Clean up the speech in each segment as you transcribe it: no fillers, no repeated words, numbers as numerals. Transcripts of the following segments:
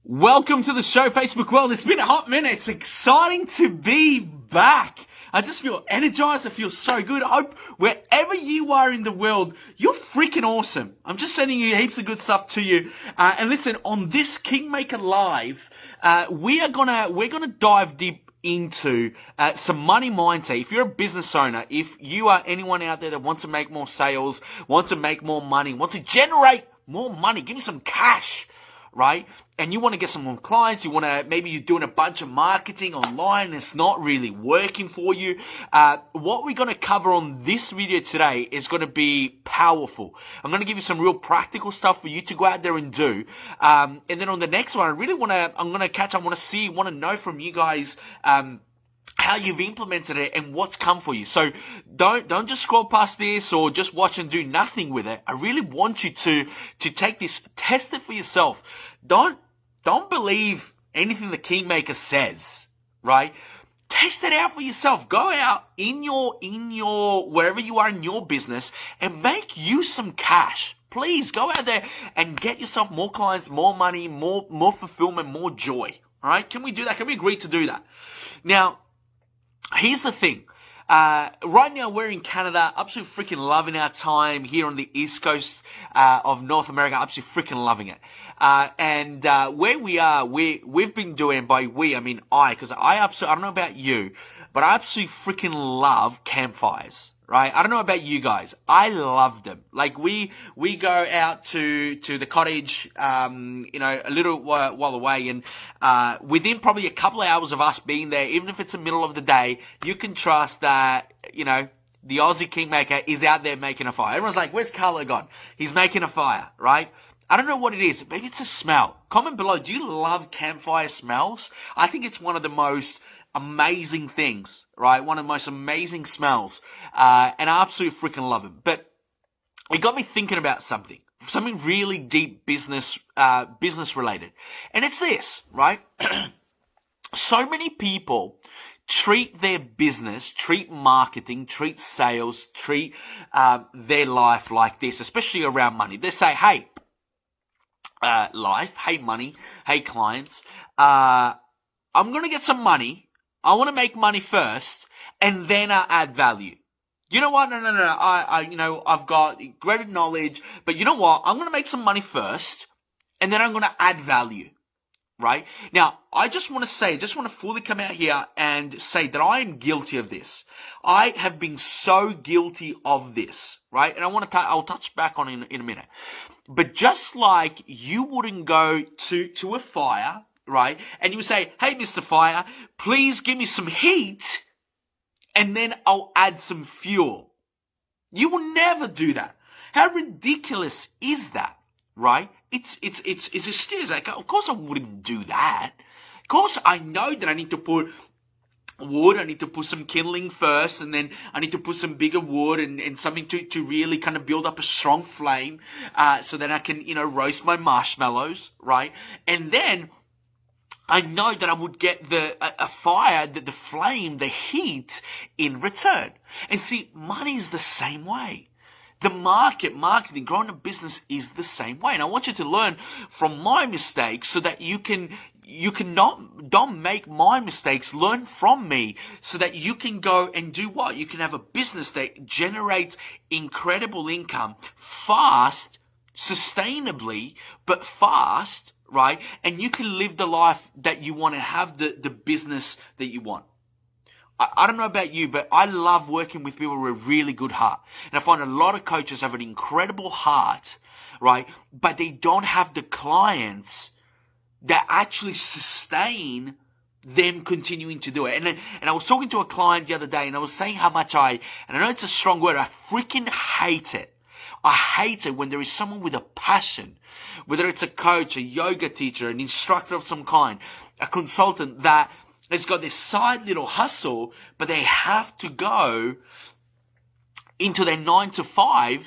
Welcome to the show, Facebook world. It's been a hot minute. It's exciting to be back. I just feel energized. I feel so good. I hope wherever you are in the world, you're freaking awesome. I'm just sending you heaps of good stuff to you. And listen, on this Kingmaker Live, we're gonna dive deep into some money mindset. If you're a business owner, if you are anyone out there that wants to make more sales, wants to make more money, wants to generate more money, give me some cash, right? And you want to get some more clients, maybe you're doing a bunch of marketing online and it's not really working for you. What we're going to cover on this video today is going to be powerful. I'm going to give you some real practical stuff for you to go out there and do. And then on the next one, I want to know from you guys, how you've implemented it and what's come for you. So don't just scroll past this or just watch and do nothing with it. I really want you to take this, test it for yourself. Don't believe anything the Kingmaker says, right? Test it out for yourself. Go out in your wherever you are in your business and make you some cash. Please go out there and get yourself more clients, more money, more fulfillment, more joy. All right? Can we do that? Can we agree to do that? Now, here's the thing. Right now we're in Canada, absolutely freaking loving our time here on the East Coast of North America, absolutely freaking loving it. And where we are, we've been doing, by we, I mean because I don't know about you, but I absolutely freaking love campfires. Right? I don't know about you guys. I love them. Like we go out to the cottage, a little while away, and within probably a couple of hours of us being there, even if it's the middle of the day, you can trust that, the Aussie Kingmaker is out there making a fire. Everyone's like, where's Carlo gone? He's making a fire, right? I don't know what it is. Maybe it's a smell. Comment below. Do you love campfire smells? I think it's one of the most amazing things, right? One of the most amazing smells. And I absolutely freaking love it. But it got me thinking about something really deep business related. And it's this, right? So many people treat their business, treat marketing, treat sales, treat their life like this, especially around money. They say, hey, life, hey, money, hey, clients, I'm going to get some money. I want to make money first, and then I add value. You know what? No. I've got great knowledge, but you know what? I'm going to make some money first, and then I'm going to add value, right? Now, I just want to fully come out here and say that I am guilty of this. I have been so guilty of this, right? And I'll touch back on it in a minute. But just like you wouldn't go to a fire, right? And you would say, hey, Mr. Fire, please give me some heat and then I'll add some fuel. You will never do that. How ridiculous is that, right? It's just like, of course I wouldn't do that. Of course I know that I need to put wood, I need to put some kindling first, and then I need to put some bigger wood and something to really kind of build up a strong flame, so that I can, roast my marshmallows, right? And then I know that I would get a fire, the flame, the heat in return. And see, money is the same way. The marketing, growing a business is the same way. And I want you to learn from my mistakes so that you don't make my mistakes. Learn from me so that you can go and do what? You can have a business that generates incredible income fast, sustainably, but fast, right? And you can live the life that you want to have, the business that you want. I don't know about you, but I love working with people with a really good heart. And I find a lot of coaches have an incredible heart, right? But they don't have the clients that actually sustain them continuing to do it. And I was talking to a client the other day, and I was saying how much and I know it's a strong word, I freaking hate it. I hate it when there is someone with a passion, whether it's a coach, a yoga teacher, an instructor of some kind, a consultant that has got this side little hustle, but they have to go into their 9 to 5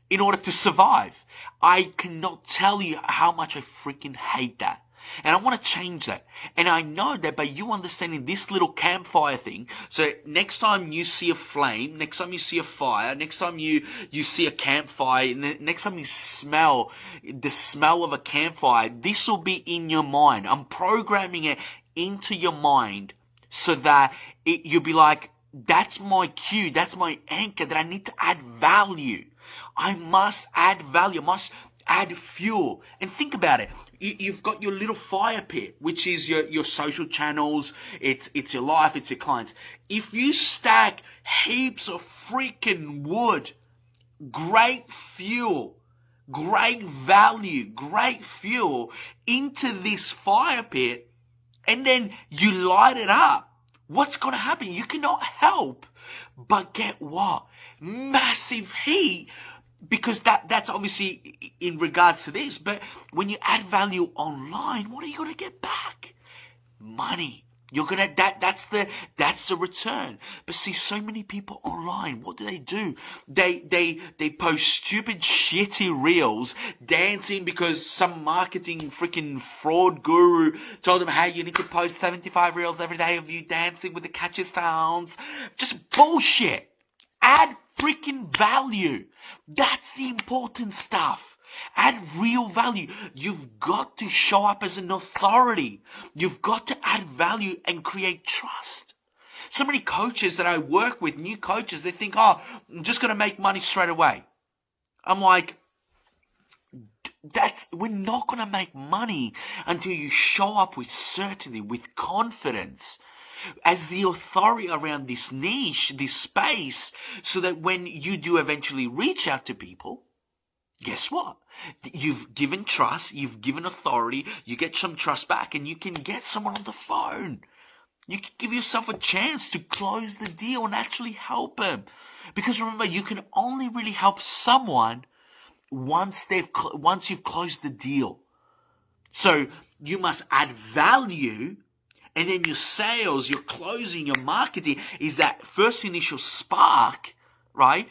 in order to survive. I cannot tell you how much I freaking hate that. And I want to change that. And I know that by you understanding this little campfire thing, so next time you see a flame, next time you see a fire, next time you see a campfire, and next time you smell the smell of a campfire, this will be in your mind. I'm programming it into your mind so that you'll be like, that's my cue, that's my anchor, that I need to add value. I must add value, I must add fuel. And think about it. You've got your little fire pit, which is your social channels, it's your life, it's your clients. If you stack heaps of freaking wood, great fuel, great value, great fuel into this fire pit, and then you light it up, what's going to happen? You cannot help but get what? Massive heat. Because that's obviously in regards to this, but when you add value online, what are you gonna get back? Money. You're gonna that's the return. But see, so many people online, what do? They post stupid, shitty reels, dancing because some marketing freaking fraud guru told them, hey, you need to post 75 reels every day of you dancing with the catchy sounds. Just bullshit. Add freaking value. That's the important stuff. Add real value. You've got to show up as an authority. You've got to add value and create trust. So many coaches that I work with, new coaches, they think, oh, I'm just going to make money straight away. I'm like, we're not going to make money until you show up with certainty, with confidence, as the authority around this niche, this space, so that when you do eventually reach out to people, guess what? You've given trust, you've given authority, you get some trust back, and you can get someone on the phone. You can give yourself a chance to close the deal and actually help them. Because remember, you can only really help someone once you've closed the deal. So you must add value. And then your sales, your closing, your marketing is that first initial spark, right?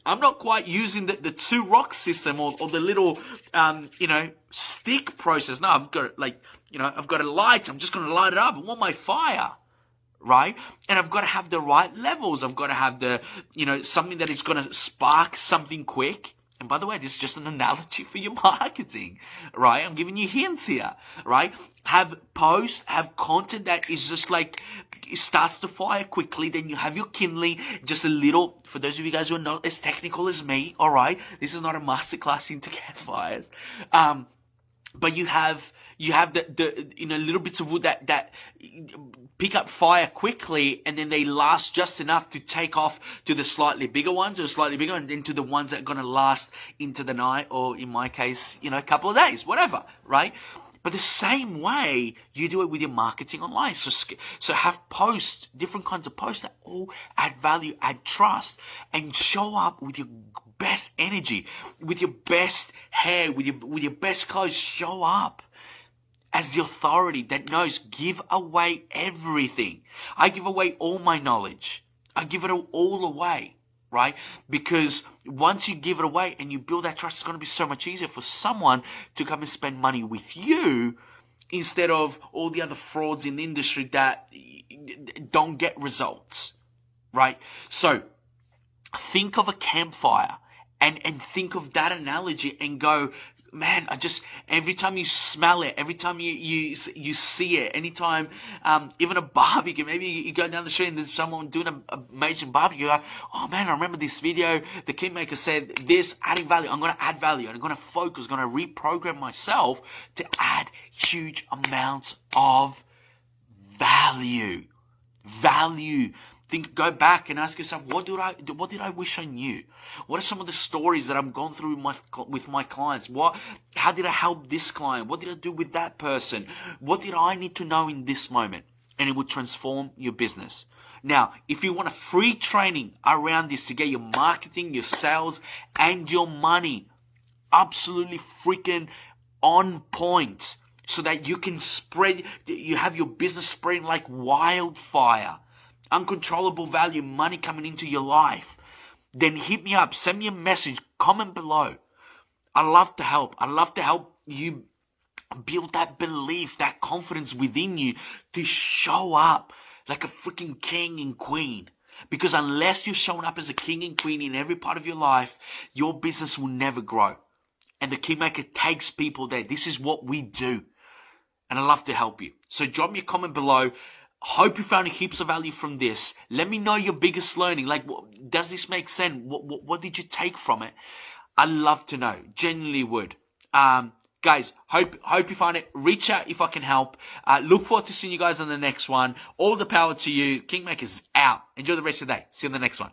I'm not quite using the 2 rock system or the little, stick process. No, I've got I've got a light. I'm just going to light it up. I want my fire, right? And I've got to have the right levels. I've got to have something that is going to spark something quick. And by the way, this is just an analogy for your marketing, right? I'm giving you hints here, right? Have posts, have content that is just like, it starts to fire quickly. Then you have your kindling, just a little, for those of you guys who are not as technical as me, all right? This is not a masterclass into campfires. But you have the little bits of wood that pick up fire quickly, and then they last just enough to take off to the slightly bigger ones, or slightly bigger, and then to the ones that are going to last into the night, or in my case, a couple of days, whatever, right? But the same way you do it with your marketing online. So have posts, different kinds of posts that all add value, add trust, and show up with your best energy, with your best hair, with your best clothes. Show up as the authority that knows, give away everything. I give away all my knowledge. I give it all away, right? Because once you give it away and you build that trust, it's going to be so much easier for someone to come and spend money with you instead of all the other frauds in the industry that don't get results, right? So think of a campfire and think of that analogy and go, man, every time you smell it, every time you see it, anytime, even a barbecue, maybe you go down the street and there's someone doing a amazing barbecue, you're like, oh man, I remember this video, the Kingmaker said this, adding value, I'm going to add value, and I'm going to focus, going to reprogram myself to add huge amounts of value. Go back and ask yourself, what did I wish I knew? What are some of the stories that I've gone through with my clients? How did I help this client? What did I do with that person? What did I need to know in this moment? And it would transform your business. Now, if you want a free training around this to get your marketing, your sales, and your money absolutely freaking on point so that you can you have your business spreading like wildfire, uncontrollable value, money coming into your life, then hit me up, send me a message, comment below. I love to help. I love to help you build that belief, that confidence within you to show up like a freaking king and queen. Because unless you're showing up as a king and queen in every part of your life, your business will never grow. And the Kingmaker takes people there. This is what we do. And I'd love to help you. So drop me a comment below. Hope you found heaps of value from this. Let me know your biggest learning. Like, does this make sense? What did you take from it? I'd love to know. Genuinely would. Guys, hope you find it. Reach out if I can help. Look forward to seeing you guys on the next one. All the power to you. Kingmaker's out. Enjoy the rest of the day. See you on the next one.